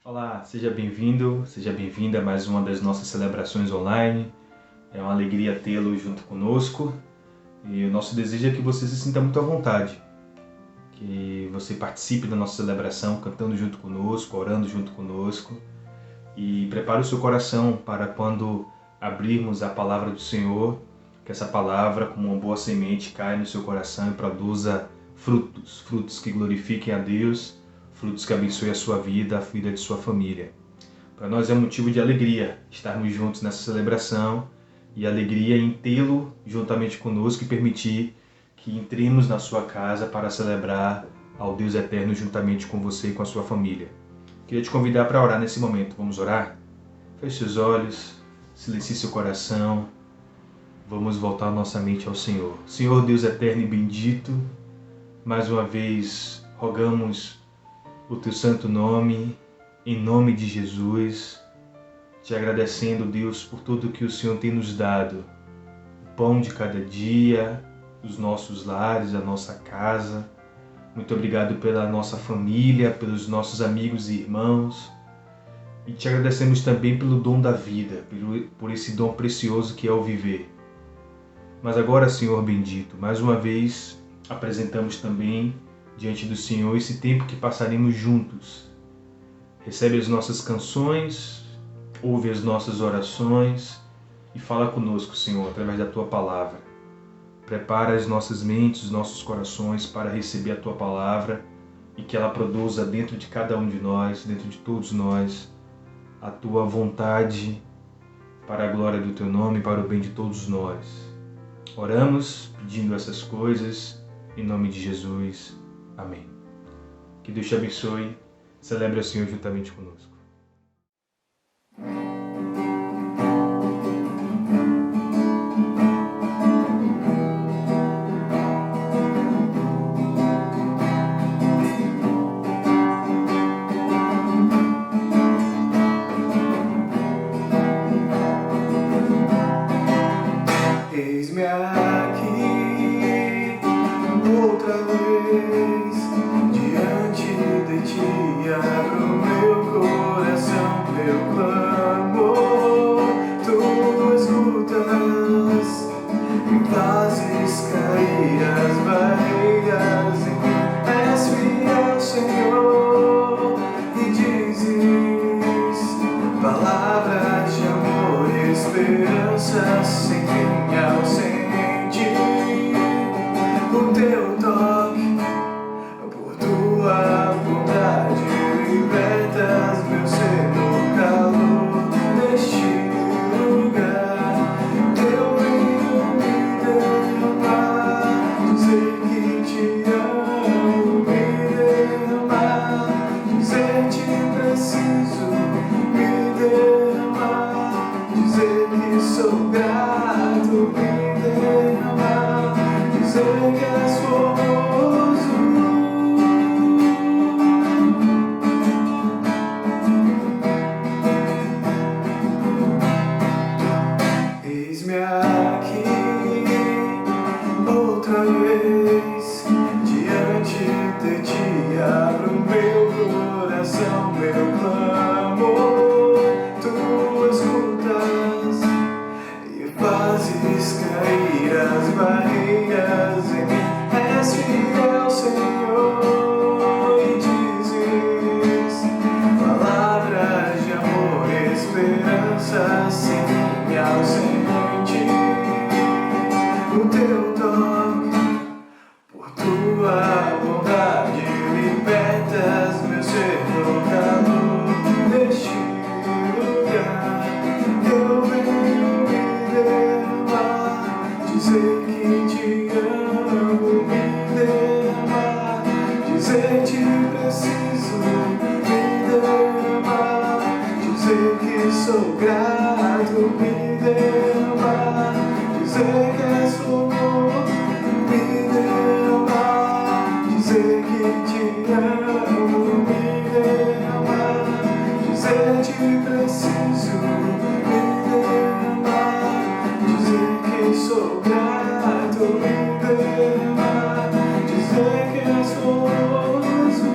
Olá, seja bem-vindo, seja bem-vinda a mais uma das nossas celebrações online. É uma alegria tê-lo junto conosco e o nosso desejo é que você se sinta muito à vontade, que você participe da nossa celebração cantando junto conosco, orando junto conosco e prepare o seu coração para quando abrirmos a palavra do Senhor, que essa palavra, como uma boa semente, caia no seu coração e produza frutos que glorifiquem a Deus, frutos que abençoem a sua vida, a vida de sua família. Para nós é um motivo de alegria estarmos juntos nessa celebração e alegria em tê-lo juntamente conosco e permitir que entremos na sua casa para celebrar ao Deus eterno juntamente com você e com a sua família. Queria te convidar para orar nesse momento. Vamos orar? Feche seus olhos, silencie seu coração. Vamos voltar nossa mente ao Senhor. Senhor Deus eterno e bendito, mais uma vez rogamos o teu santo nome, em nome de Jesus, te agradecendo, Deus, por tudo que o Senhor tem nos dado, o pão de cada dia, os nossos lares, a nossa casa. Muito obrigado pela nossa família, pelos nossos amigos e irmãos. E te agradecemos também pelo dom da vida, por esse dom precioso que é o viver. Mas agora, Senhor bendito, mais uma vez apresentamos também diante do Senhor esse tempo que passaremos juntos. Recebe as nossas canções, ouve as nossas orações e fala conosco, Senhor, através da Tua Palavra. Prepara as nossas mentes, os nossos corações para receber a Tua Palavra e que ela produza dentro de cada um de nós, dentro de todos nós, a Tua vontade para a glória do Teu nome e para o bem de todos nós. Oramos pedindo essas coisas em nome de Jesus. Amém. Que Deus te abençoe. Celebre o Senhor juntamente conosco. Eis-me aqui outra vez diante de ti, abro meu coração, meu clamor, tu escutas, fazes cair as barreiras em mim, és fiel, Senhor, e dizes palavras de amor e esperança sem fim ao sentir o teu toque. Por tua bondade libertas meu ser no calor deste lugar. Eu venho me derramar, dizer que te amo, me derramar, dizer te preciso, me derramar, dizer que sou grato, me derramar, dizer que és formoso. Eis-me aqui outra vez diante de ti, abro meu coração, meu clamor, tu escutas e fazes cair as barreiras em mim, és fiel, Senhor, e dizes palavras de amor e esperança sem fim ao sentir o teu toque. Por tua bondade libertas meu ser no calor deste lugar. Eu venho me derramar, dizer que te amo, me derramar, dizer te preciso, me derramar, dizer que sou grato, me derramar, dizer que és formoso, me derramar, dizer que te amo, me derramar, dizer te preciso, me derramar, dizer que sou grato, me derramar, dizer que és formoso.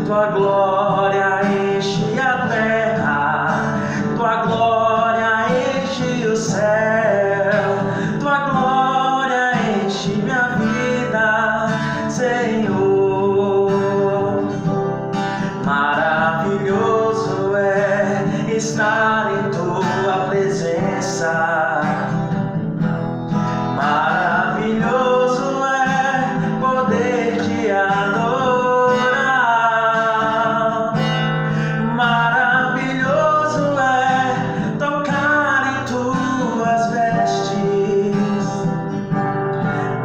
tua glória enche a terra, tua glória enche o céu, tua glória enche minha vida, Senhor. Maravilhoso é estar em tua presença. Maravilhoso é poder te adorar. Maravilhoso é tocar em tuas vestes.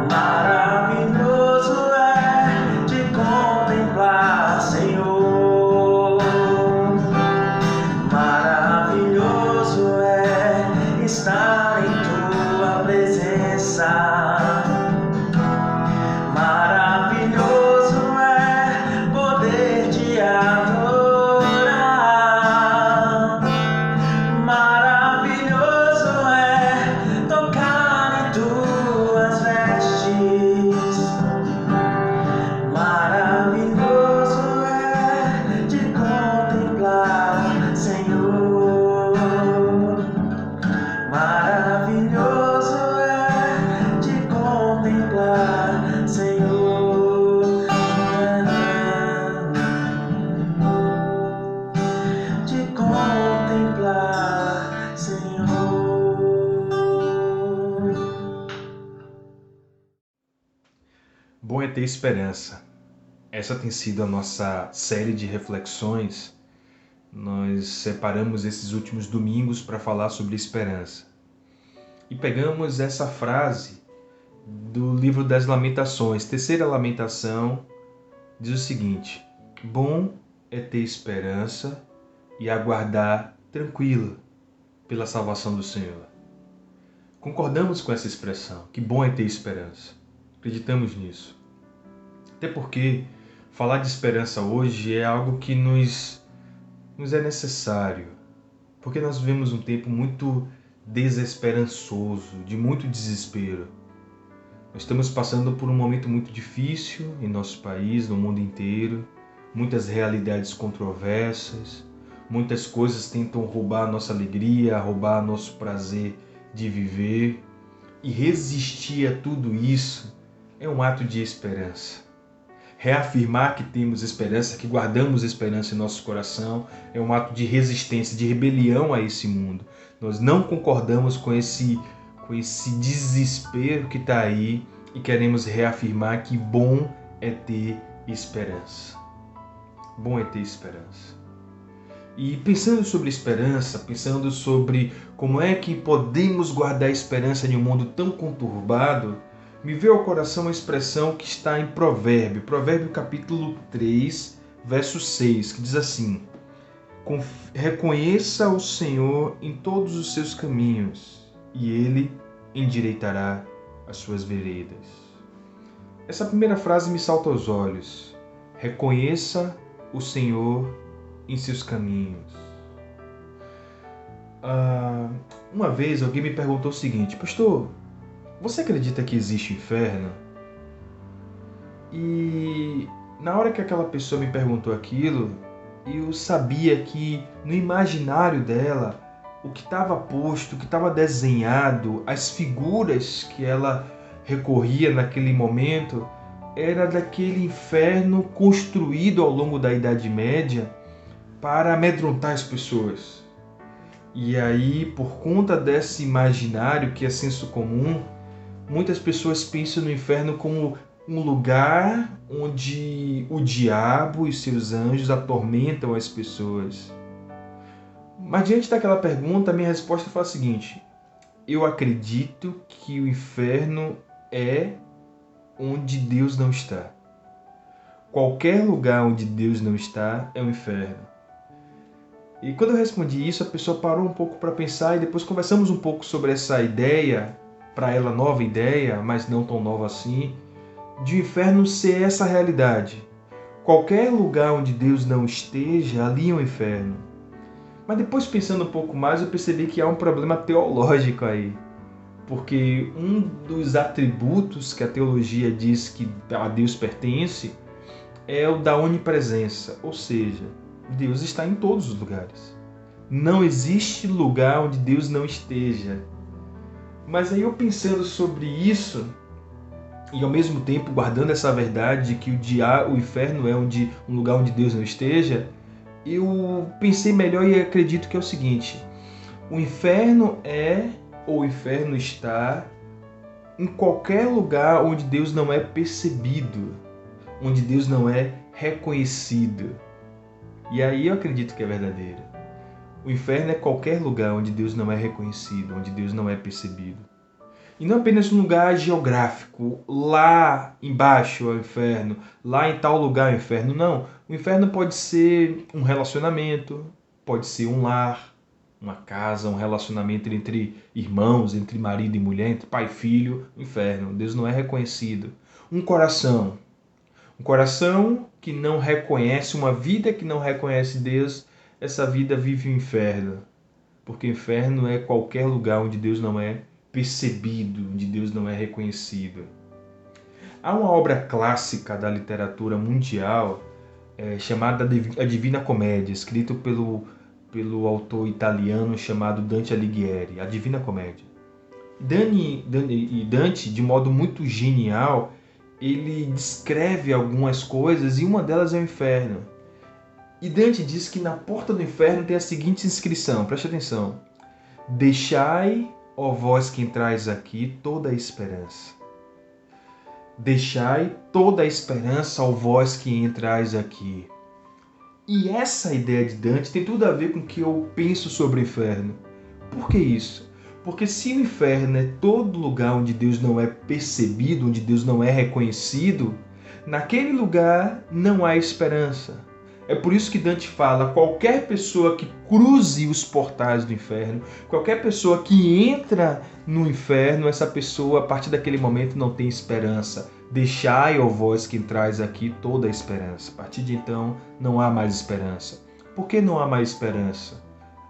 Maravilhoso é te contemplar, Senhor. Maravilhoso é estar em tua presença. Maravilhoso é poder te adorar. Maravilhoso é tocar em tuas vestes. Maravilhoso é te contemplar, Senhor. Maravilhoso é te contemplar, Senhor. Te contemplar, Senhor. Bom é ter esperança. Essa tem sido a nossa série de reflexões. Nós separamos esses últimos domingos para falar sobre esperança. E pegamos essa frase do livro das Lamentações, terceira lamentação, diz o seguinte: bom é ter esperança e aguardar tranquilo pela salvação do Senhor. Concordamos com essa expressão, que bom é ter esperança. Acreditamos nisso. Até porque falar de esperança hoje é algo que nos é necessário, porque nós vivemos um tempo muito desesperançoso, de muito desespero. Nós estamos passando por um momento muito difícil em nosso país, no mundo inteiro, muitas realidades controversas, muitas coisas tentam roubar a nossa alegria, roubar nosso prazer de viver, e resistir a tudo isso é um ato de esperança. Reafirmar que temos esperança, que guardamos esperança em nosso coração, é um ato de resistência, de rebelião a esse mundo. Nós não concordamos com esse desespero que está aí e queremos reafirmar que bom é ter esperança. Bom é ter esperança. E pensando sobre esperança, pensando sobre como é que podemos guardar esperança em um mundo tão conturbado, me veio ao coração uma expressão que está em Provérbio capítulo 3, verso 6, que diz assim: reconheça o Senhor em todos os seus caminhos, e Ele endireitará as suas veredas. Essa primeira frase me salta aos olhos. Reconheça o Senhor em seus caminhos. Uma vez alguém me perguntou o seguinte: pastor, você acredita que existe inferno? E na hora que aquela pessoa me perguntou aquilo, eu sabia que no imaginário dela, o que estava posto, o que estava desenhado, as figuras que ela recorria naquele momento, era daquele inferno construído ao longo da Idade Média para amedrontar as pessoas. E aí, por conta desse imaginário que é senso comum, muitas pessoas pensam no inferno como um lugar onde o diabo e seus anjos atormentam as pessoas. Mas diante daquela pergunta, a minha resposta foi a seguinte: eu acredito que o inferno é onde Deus não está. Qualquer lugar onde Deus não está é um inferno. E quando eu respondi isso, a pessoa parou um pouco para pensar e depois conversamos um pouco sobre essa ideia, para ela nova ideia, mas não tão nova assim, de o inferno ser essa realidade. Qualquer lugar onde Deus não esteja, ali é um inferno. Mas depois, pensando um pouco mais, eu percebi que há um problema teológico aí. Porque um dos atributos que a teologia diz que a Deus pertence é o da onipresença, ou seja, Deus está em todos os lugares. Não existe lugar onde Deus não esteja. Mas aí eu pensando sobre isso, e ao mesmo tempo guardando essa verdade de que o inferno é um lugar onde Deus não esteja, eu pensei melhor e acredito que é o seguinte: o inferno ou o inferno está em qualquer lugar onde Deus não é percebido, onde Deus não é reconhecido. E aí eu acredito que é verdadeiro. O inferno é qualquer lugar onde Deus não é reconhecido, onde Deus não é percebido. E não apenas um lugar geográfico, lá embaixo é o inferno, lá em tal lugar é o inferno. Não, o inferno pode ser um relacionamento, pode ser um lar, uma casa, um relacionamento entre irmãos, entre marido e mulher, entre pai e filho, inferno. Deus não é reconhecido. Um coração que não reconhece, uma vida que não reconhece Deus, essa vida vive o inferno. Porque o inferno é qualquer lugar onde Deus não é percebido, onde Deus não é reconhecido. Há uma obra clássica da literatura mundial chamada A Divina Comédia, escrita pelo autor italiano chamado Dante Alighieri, A Divina Comédia. Dante, de modo muito genial, ele descreve algumas coisas e uma delas é o inferno. E Dante diz que na porta do inferno tem a seguinte inscrição, preste atenção: deixai, ó vós que entrais aqui, toda a esperança. Deixai toda a esperança, ó vós que entrais aqui. E essa ideia de Dante tem tudo a ver com o que eu penso sobre o inferno. Por que isso? Porque se o inferno é todo lugar onde Deus não é percebido, onde Deus não é reconhecido, naquele lugar não há esperança. É por isso que Dante fala: qualquer pessoa que cruze os portais do inferno, qualquer pessoa que entra no inferno, essa pessoa, a partir daquele momento, não tem esperança. Deixai, ó vós que entrais aqui, toda a esperança. A partir de então, não há mais esperança. Por que não há mais esperança?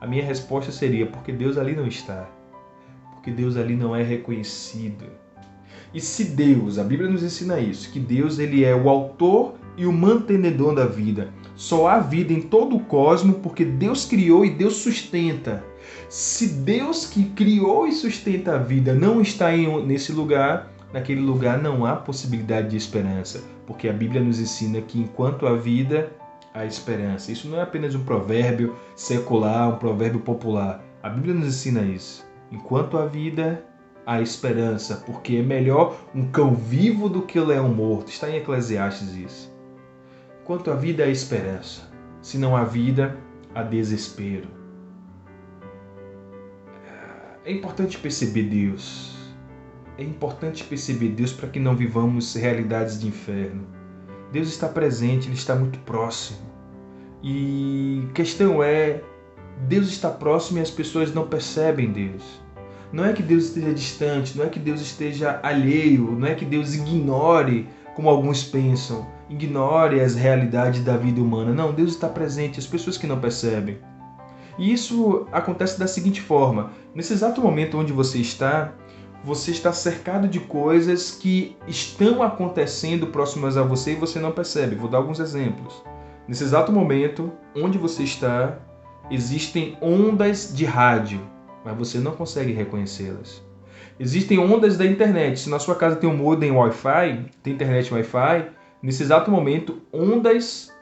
A minha resposta seria: porque Deus ali não está. Porque Deus ali não é reconhecido. E se Deus, a Bíblia nos ensina isso, que Deus ele é o autor e o mantenedor da vida. Só há vida em todo o cosmos porque Deus criou e Deus sustenta. Se Deus que criou e sustenta a vida não está nesse lugar, naquele lugar não há possibilidade de esperança. Porque a Bíblia nos ensina que enquanto há vida, há esperança. Isso não é apenas um provérbio secular, um provérbio popular. A Bíblia nos ensina isso. Enquanto há vida, há esperança. Porque é melhor um cão vivo do que o leão morto. Está em Eclesiastes isso. Enquanto há vida, há esperança. Se não há vida, há desespero. É importante perceber Deus. É importante perceber Deus para que não vivamos realidades de inferno. Deus está presente, Ele está muito próximo. E a questão é, Deus está próximo e as pessoas não percebem Deus. Não é que Deus esteja distante, não é que Deus esteja alheio, não é que Deus ignore, como alguns pensam, ignore as realidades da vida humana. Não, Deus está presente, as pessoas que não percebem. E isso acontece da seguinte forma: nesse exato momento onde você está cercado de coisas que estão acontecendo próximas a você e você não percebe. Vou dar alguns exemplos. Nesse exato momento onde você está, existem ondas de rádio, mas você não consegue reconhecê-las. Existem ondas da internet. Se na sua casa tem um modem Wi-Fi, tem internet Wi-Fi, nesse exato momento, ondas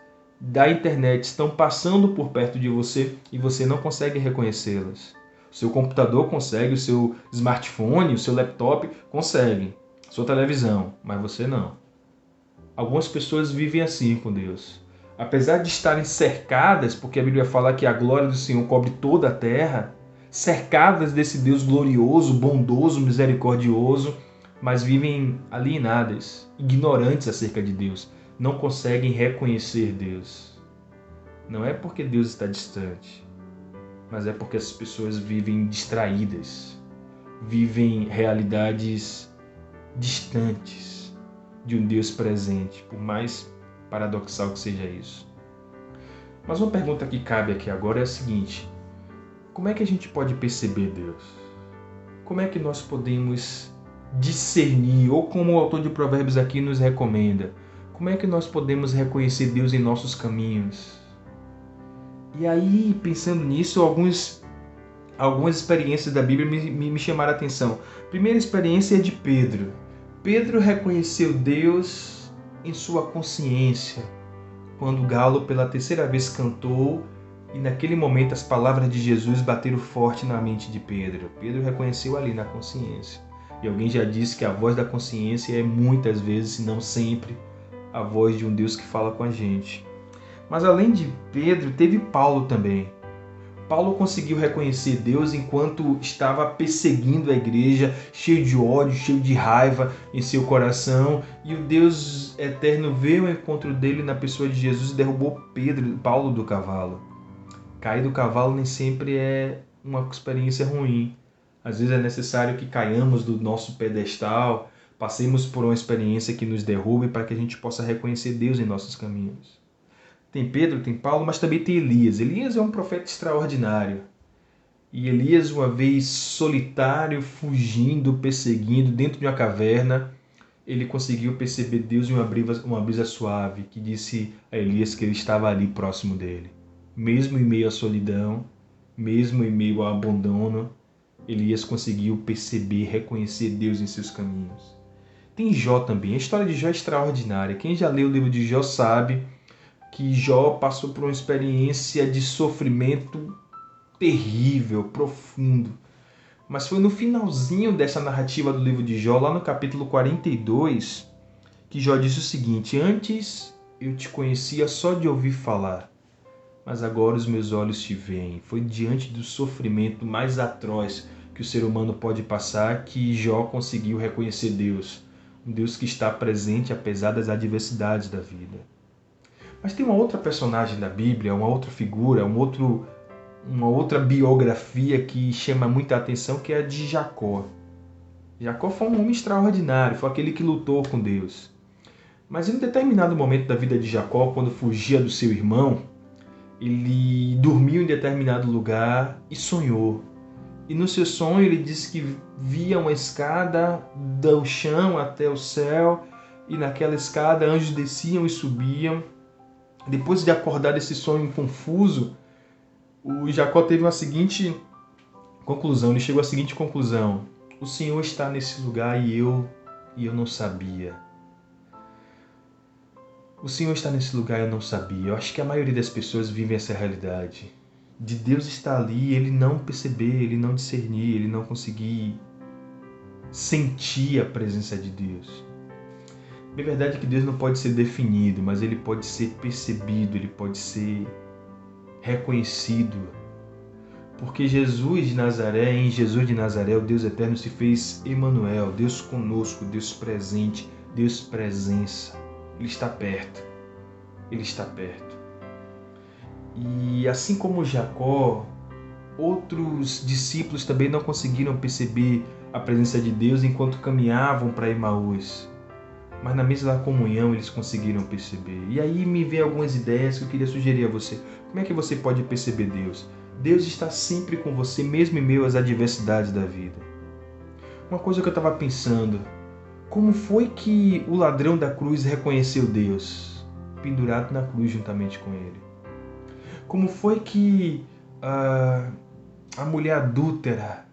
da internet estão passando por perto de você e você não consegue reconhecê-las. O seu computador consegue, o seu smartphone, o seu laptop consegue, a sua televisão, mas você não. Algumas pessoas vivem assim com Deus. Apesar de estarem cercadas, porque a Bíblia fala que a glória do Senhor cobre toda a terra, cercadas desse Deus glorioso, bondoso, misericordioso, mas vivem alienadas, ignorantes acerca de Deus, não conseguem reconhecer Deus. Não é porque Deus está distante, mas é porque as pessoas vivem distraídas, vivem realidades distantes de um Deus presente, por mais paradoxal que seja isso. Mas uma pergunta que cabe aqui agora é a seguinte: como é que a gente pode perceber Deus? Como é que nós podemos discernir, ou como o autor de Provérbios aqui nos recomenda, Como é que nós podemos reconhecer Deus em nossos caminhos? E aí, pensando nisso, algumas experiências da Bíblia me chamaram a atenção. A primeira experiência é de Pedro. Pedro reconheceu Deus em sua consciência, quando o galo pela terceira vez cantou, e naquele momento as palavras de Jesus bateram forte na mente de Pedro. Pedro reconheceu ali na consciência. E alguém já disse que a voz da consciência é muitas vezes, se não sempre, a voz de um Deus que fala com a gente. Mas além de Pedro, teve Paulo também. Paulo conseguiu reconhecer Deus enquanto estava perseguindo a igreja, cheio de ódio, cheio de raiva em seu coração. E o Deus eterno veio ao encontro dele na pessoa de Jesus e derrubou Paulo do cavalo. Cair do cavalo nem sempre é uma experiência ruim. Às vezes é necessário que caiamos do nosso pedestal, passemos por uma experiência que nos derrube para que a gente possa reconhecer Deus em nossos caminhos. Tem Pedro, tem Paulo, mas também tem Elias. Elias é um profeta extraordinário. E Elias, uma vez solitário, fugindo, perseguindo, dentro de uma caverna, ele conseguiu perceber Deus em uma brisa suave, que disse a Elias que ele estava ali próximo dele. Mesmo em meio à solidão, mesmo em meio ao abandono, Elias conseguiu perceber, reconhecer Deus em seus caminhos. Tem Jó também. A história de Jó é extraordinária. Quem já leu o livro de Jó sabe que Jó passou por uma experiência de sofrimento terrível, profundo. Mas foi no finalzinho dessa narrativa do livro de Jó, lá no capítulo 42, que Jó disse o seguinte: antes eu te conhecia só de ouvir falar, mas agora os meus olhos te veem. Foi diante do sofrimento mais atroz que o ser humano pode passar que Jó conseguiu reconhecer Deus. Um Deus que está presente apesar das adversidades da vida. Mas tem uma outra personagem da Bíblia, uma outra figura, uma outra biografia que chama muita atenção, que é a de Jacó. Jacó foi um homem extraordinário, foi aquele que lutou com Deus. Mas em um determinado momento da vida de Jacó, quando fugia do seu irmão, ele dormiu em determinado lugar e sonhou. E no seu sonho ele disse que via uma escada do chão até o céu, e naquela escada anjos desciam e subiam. Depois de acordar desse sonho confuso, o Jacó teve a seguinte conclusão, ele chegou à seguinte conclusão: o Senhor está nesse lugar e eu não sabia. O Senhor está nesse lugar e eu não sabia. Eu acho que a maioria das pessoas vive essa realidade. De Deus estar ali, ele não perceber, ele não discernir, ele não conseguir sentir a presença de Deus. É verdade que Deus não pode ser definido, mas ele pode ser percebido, ele pode ser reconhecido. Porque em Jesus de Nazaré, o Deus eterno se fez Emanuel, Deus conosco, Deus presente, Deus presença. Ele está perto. Ele está perto. E assim como Jacó, outros discípulos também não conseguiram perceber a presença de Deus enquanto caminhavam para Emaús. Mas na mesa da comunhão eles conseguiram perceber. E aí me vem algumas ideias que eu queria sugerir a você. Como é que você pode perceber Deus? Deus está sempre com você, mesmo em meio às adversidades da vida. Uma coisa que eu estava pensando: como foi que o ladrão da cruz reconheceu Deus? Pendurado na cruz juntamente com ele. Como foi que a mulher adúltera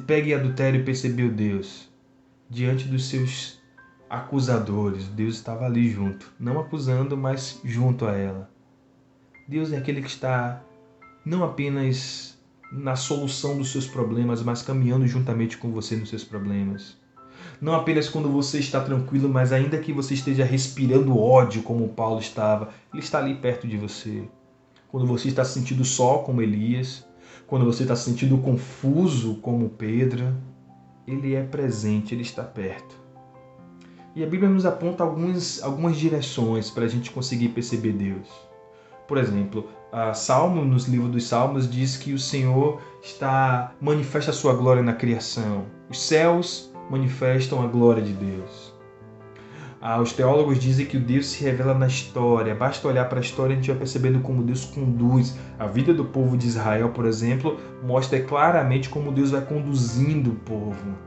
pega em adultério e percebeu Deus? Diante dos seus acusadores, Deus estava ali junto. Não acusando, mas junto a ela. Deus é aquele que está não apenas na solução dos seus problemas, mas caminhando juntamente com você nos seus problemas. Não apenas quando você está tranquilo, mas ainda que você esteja respirando ódio, como Paulo estava, ele está ali perto de você. Quando você está se sentindo só, como Elias, quando você está se sentindo confuso, como Pedro, ele é presente, ele está perto. E a Bíblia nos aponta algumas direções para a gente conseguir perceber Deus. Por exemplo, nos livros dos Salmos diz que o Senhor manifesta a sua glória na criação. Os céus manifestam a glória de Deus. Os teólogos dizem que o Deus se revela na história. Basta olhar para a história e a gente vai percebendo como Deus conduz. A vida do povo de Israel, por exemplo, mostra claramente como Deus vai conduzindo o povo.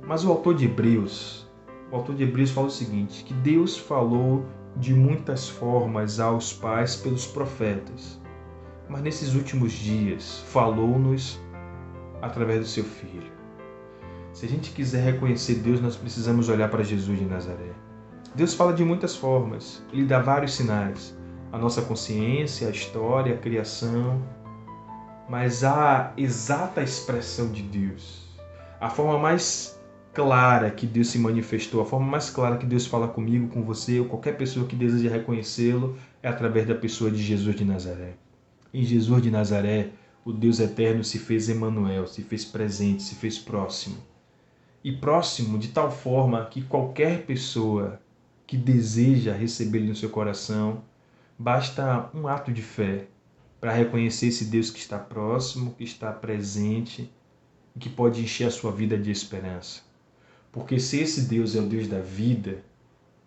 Mas o autor de Hebreus o autor de Hebreus fala o seguinte, que Deus falou de muitas formas aos pais pelos profetas, mas nesses últimos dias falou-nos através do seu Filho. Se a gente quiser reconhecer Deus, nós precisamos olhar para Jesus de Nazaré. Deus fala de muitas formas, Ele dá vários sinais. A nossa consciência, a história, a criação, mas a exata expressão de Deus, a forma mais clara que Deus se manifestou, a forma mais clara que Deus fala comigo, com você, ou qualquer pessoa que deseja reconhecê-lo, é através da pessoa de Jesus de Nazaré. Em Jesus de Nazaré, o Deus eterno se fez Emanuel, se fez presente, se fez próximo. E próximo de tal forma que qualquer pessoa que deseja recebê-lo no seu coração, basta um ato de fé para reconhecer esse Deus que está próximo, que está presente e que pode encher a sua vida de esperança. Porque se esse Deus é o Deus da vida,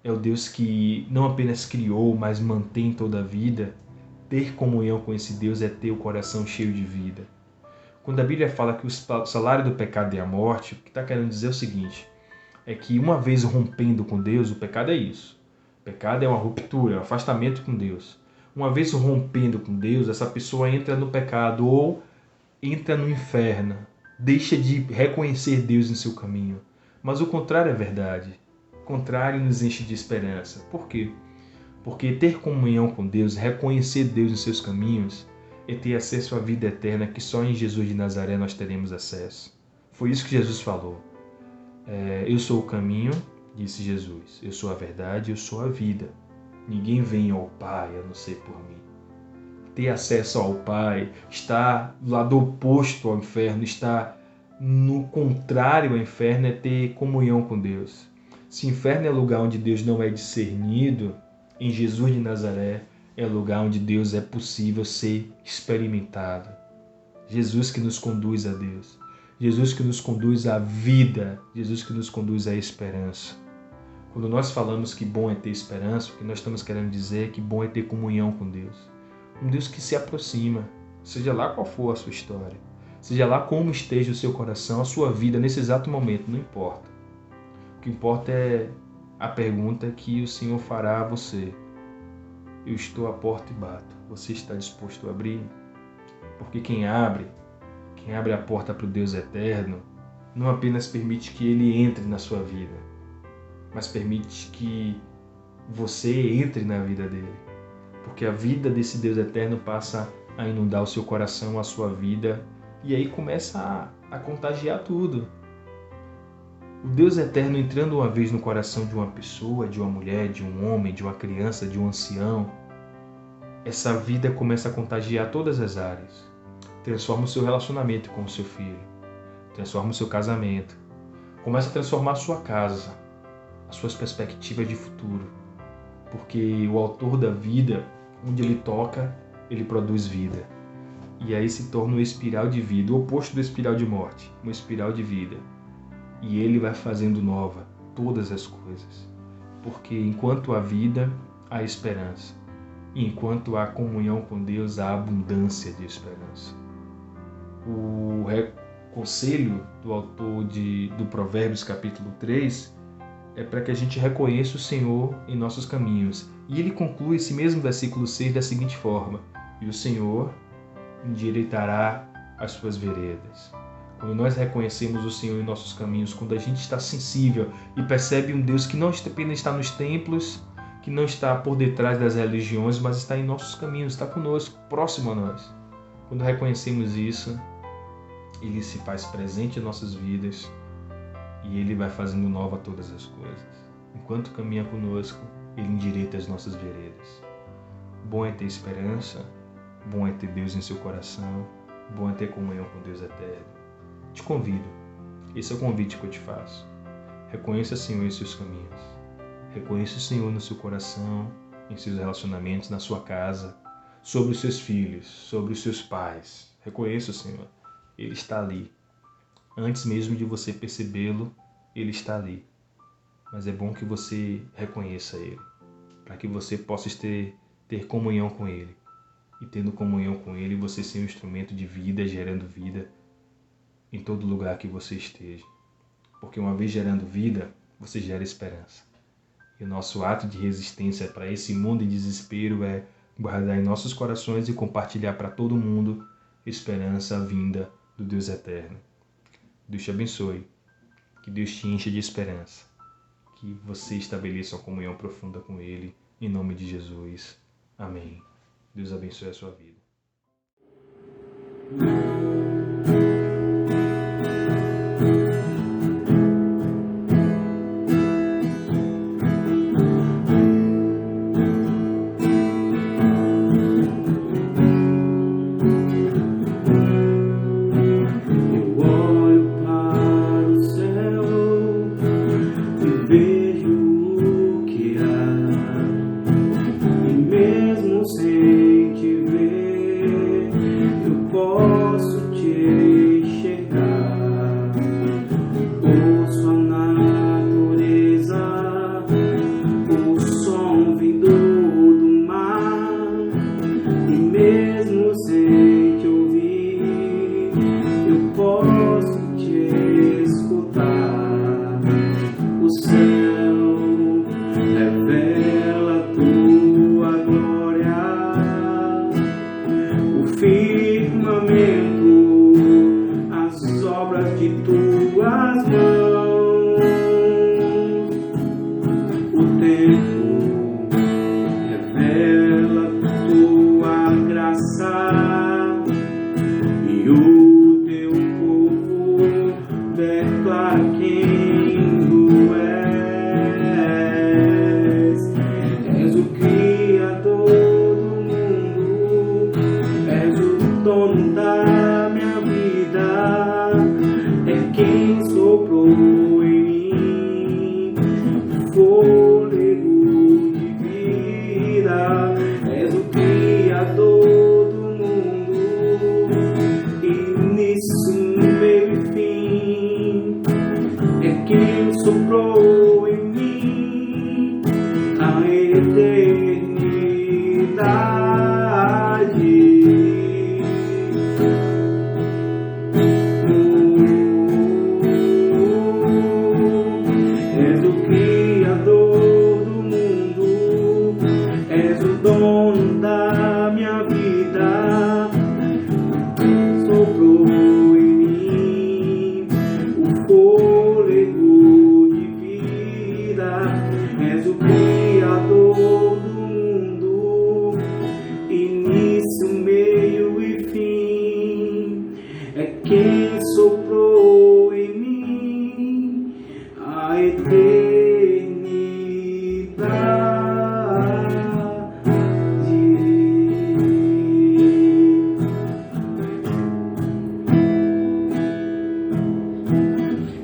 é o Deus que não apenas criou, mas mantém toda a vida, ter comunhão com esse Deus é ter o coração cheio de vida. Quando a Bíblia fala que o salário do pecado é a morte, o que está querendo dizer é o seguinte, é que uma vez rompendo com Deus, o pecado é isso. O pecado é uma ruptura, é um afastamento com Deus. Uma vez rompendo com Deus, essa pessoa entra no pecado ou entra no inferno, deixa de reconhecer Deus em seu caminho. Mas o contrário é verdade. O contrário nos enche de esperança. Por quê? Porque ter comunhão com Deus, reconhecer Deus em seus caminhos, é ter acesso à vida eterna que só em Jesus de Nazaré nós teremos acesso. Foi isso que Jesus falou. Eu sou o caminho, disse Jesus. Eu sou a verdade, eu sou a vida. Ninguém vem ao Pai a não ser por mim. Ter acesso ao Pai, estar do lado oposto ao inferno, estar no contrário ao inferno é ter comunhão com Deus. Se o inferno é lugar onde Deus não é discernido, em Jesus de Nazaré é lugar onde Deus é possível ser experimentado. Jesus que nos conduz a Deus. Jesus que nos conduz à vida. Jesus que nos conduz à esperança. Quando nós falamos que bom é ter esperança, o que nós estamos querendo dizer é que bom é ter comunhão com Deus. Um Deus que se aproxima, seja lá qual for a sua história, seja lá como esteja o seu coração, a sua vida nesse exato momento, não importa. O que importa é a pergunta que o Senhor fará a você. Eu estou à porta e bato. Você está disposto a abrir? Porque quem abre a porta para o Deus eterno, não apenas permite que Ele entre na sua vida, mas permite que você entre na vida dele. Porque a vida desse Deus eterno passa a inundar o seu coração, a sua vida, e aí começa a contagiar tudo. O Deus eterno entrando uma vez no coração de uma pessoa, de uma mulher, de um homem, de uma criança, de um ancião, essa vida começa a contagiar todas as áreas. Transforma o seu relacionamento com o seu filho, transforma o seu casamento, começa a transformar a sua casa, as suas perspectivas de futuro, porque o autor da vida, onde ele toca, ele produz vida. E aí se torna uma espiral de vida, o oposto da espiral de morte, uma espiral de vida. E ele vai fazendo nova todas as coisas, porque enquanto há vida, há esperança. E enquanto há comunhão com Deus, há abundância de esperança. O conselho do autor do Provérbios capítulo 3 é para que a gente reconheça o Senhor em nossos caminhos. E ele conclui esse mesmo versículo 6 da seguinte forma: e o Senhor endireitará as suas veredas. Quando nós reconhecemos o Senhor em nossos caminhos, quando a gente está sensível e percebe um Deus que não apenas está nos templos, que não está por detrás das religiões, mas está em nossos caminhos, está conosco, próximo a nós. Quando reconhecemos isso, Ele se faz presente em nossas vidas e Ele vai fazendo nova todas as coisas. Enquanto caminha conosco, Ele endireita as nossas veredas. Bom é ter esperança, bom é ter Deus em seu coração, bom é ter comunhão com Deus eterno. Te convido, esse é o convite que eu te faço. Reconheça o Senhor em seus caminhos. Reconheça o Senhor no seu coração, em seus relacionamentos, na sua casa, sobre os seus filhos, sobre os seus pais. Reconheça o Senhor. Ele está ali. Antes mesmo de você percebê-lo, Ele está ali. Mas é bom que você reconheça Ele, para que você possa ter comunhão com Ele. E tendo comunhão com Ele, você ser um instrumento de vida, gerando vida em todo lugar que você esteja. Porque uma vez gerando vida, você gera esperança. E o nosso ato de resistência para esse mundo em desespero é guardar em nossos corações e compartilhar para todo mundo esperança vinda do Deus eterno. Deus te abençoe. Que Deus te encha de esperança. Que você estabeleça uma comunhão profunda com Ele. Em nome de Jesus. Amém. Deus abençoe a sua vida. As obras de tuas mãos, o tempo revela tua graça e o teu povo declara quem tu és. És o Criador do mundo, és o dono da minha vida, é quem soprou em mim fôlego de vida. És o Criador do mundo, início, meio e fim, é quem soprou em mim a eternidade. És o Criador do mundo, és o dono da minha vida, soprou em mim o fôlego de vida. És o Criador do mundo, início, meio e fim, é quem soprou em mim a eternidade.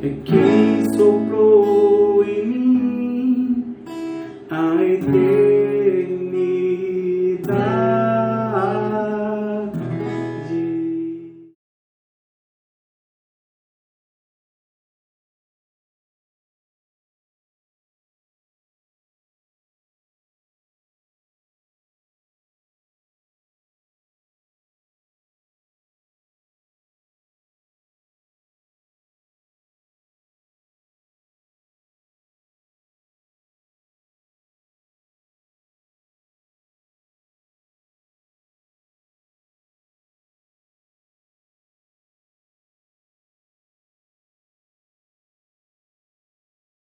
É quem soprou em mim a eternidade.